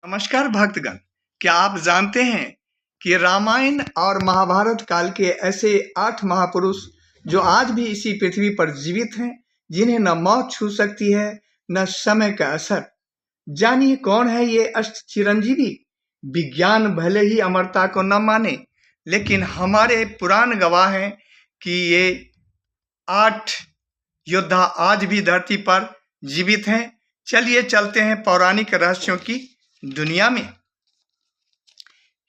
नमस्कार भक्तगण, क्या आप जानते हैं कि रामायण और महाभारत काल के ऐसे 8 महापुरुष जो आज भी इसी पृथ्वी पर जीवित हैं, जिन्हें न मौत छू सकती है न समय का असर। जानिए कौन है ये अष्ट चिरंजीवी। विज्ञान भले ही अमरता को न माने, लेकिन हमारे पुराण गवाह हैं कि ये 8 योद्धा आज भी धरती पर जीवित हैं। चलिए चलते हैं पौराणिक रहस्यों की दुनिया में।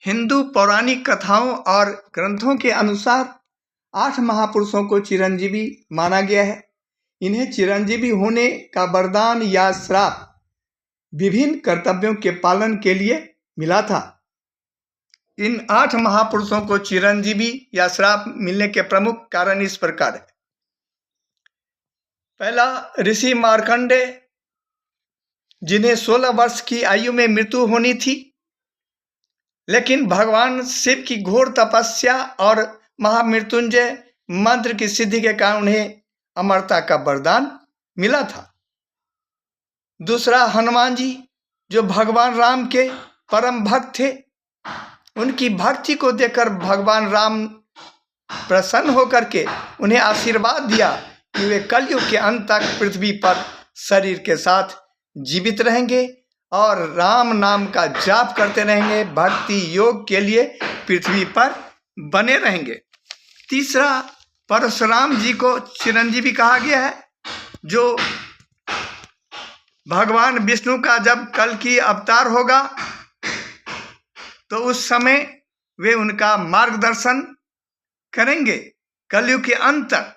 हिंदू पौराणिक कथाओं और ग्रंथों के अनुसार 8 महापुरुषों को चिरंजीवी माना गया है। इन्हें चिरंजीवी होने का वरदान या श्राप विभिन्न कर्तव्यों के पालन के लिए मिला था। इन 8 महापुरुषों को चिरंजीवी या श्राप मिलने के प्रमुख कारण इस प्रकार है। पहला, ऋषि मार्कंडेय, जिन्हें 16 वर्ष की आयु में मृत्यु होनी थी, लेकिन भगवान शिव की घोर तपस्या और महामृत्युंजय मंत्र की सिद्धि के कारण उन्हें अमरता का वरदान मिला था। दूसरा, हनुमान जी, जो भगवान राम के परम भक्त थे। उनकी भक्ति को देखकर भगवान राम प्रसन्न होकर के उन्हें आशीर्वाद दिया कि वे कलयुग के अंत तक पृथ्वी पर शरीर के साथ जीवित रहेंगे और राम नाम का जाप करते रहेंगे, भक्ति योग के लिए पृथ्वी पर बने रहेंगे। तीसरा, परशुराम जी को चिरंजीवी कहा गया है, जो भगवान विष्णु का जब कल की अवतार होगा तो उस समय वे उनका मार्गदर्शन करेंगे कलयुग के अंत तक।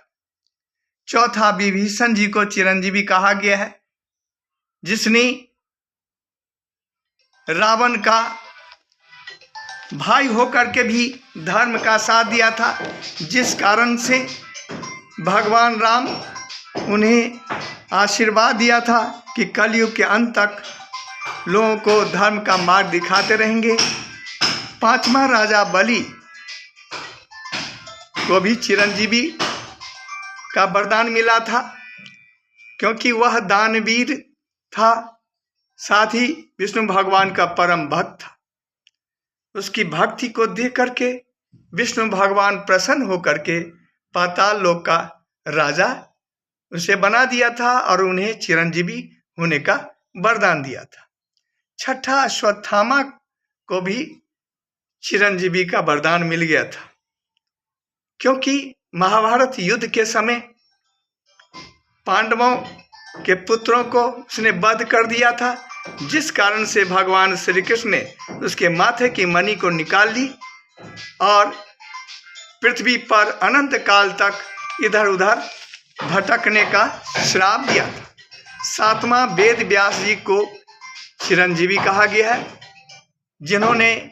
चौथा, विभीषण जी को चिरंजीवी कहा गया है, जिसने रावण का भाई होकर के भी धर्म का साथ दिया था, जिस कारण से भगवान राम उन्हें आशीर्वाद दिया था कि कलयुग के अंत तक लोगों को धर्म का मार्ग दिखाते रहेंगे। पांचवा, राजा बलि को भी चिरंजीवी का वरदान मिला था, क्योंकि वह दानवीर था, साथ ही विष्णु भगवान का परम भक्त था। उसकी भक्ति को देख करके विष्णु भगवान प्रसन्न होकर के पाताल लोक का राजा उसे बना दिया था और उन्हें चिरंजीवी होने का वरदान दिया था। छठा, अश्वत्थामा को भी चिरंजीवी का वरदान मिल गया था, क्योंकि महाभारत युद्ध के समय पांडवों के पुत्रों को उसने वध कर दिया था, जिस कारण से भगवान श्री कृष्ण ने उसके माथे की मणि को निकाल ली और पृथ्वी पर अनंत काल तक इधर उधर भटकने का श्राप दिया था। सातवां, वेद व्यास जी को चिरंजीवी कहा गया है, जिन्होंने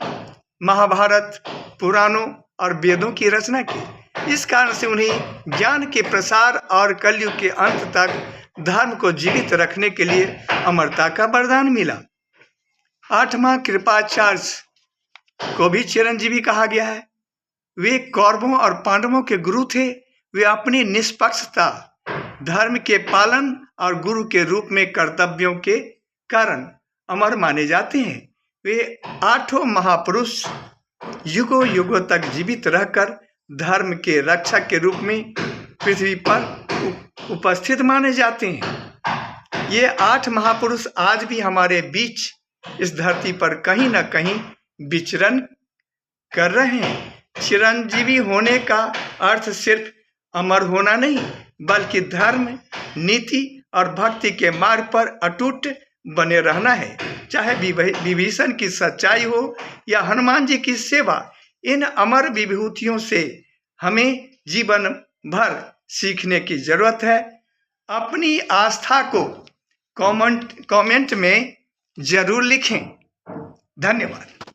महाभारत, पुराणों और वेदों की रचना की। इस कारण से उन्हें ज्ञान के प्रसार और कलयुग के अंत तक धर्म को जीवित रखने के लिए अमरता का वरदान मिला। आठवां, कृपाचार्य को भी चिरंजीवी कहा गया है। वे कौरवों और पांडवों के गुरु थे। वे अपनी निष्पक्षता, धर्म के पालन और गुरु के रूप में कर्तव्यों के कारण अमर माने जाते हैं। वे 8 महापुरुष युगों युगों तक जीवित रहकर धर्म के रक्षक के रूप में पृथ्वी पर उपस्थित माने जाते हैं। ये 8 महापुरुष आज भी हमारे बीच इस धरती पर कहीं ना कहीं विचरण कर रहे हैं। चिरंजीवी होने का अर्थ सिर्फ अमर होना नहीं, बल्कि धर्म, नीति और भक्ति के मार्ग पर अटूट बने रहना है। चाहे विभीषण की सच्चाई हो या हनुमान जी की सेवा, इन अमर विभूतियों से हमें जीवन भर सीखने की जरूरत है। अपनी आस्था को कमेंट में जरूर लिखें। धन्यवाद।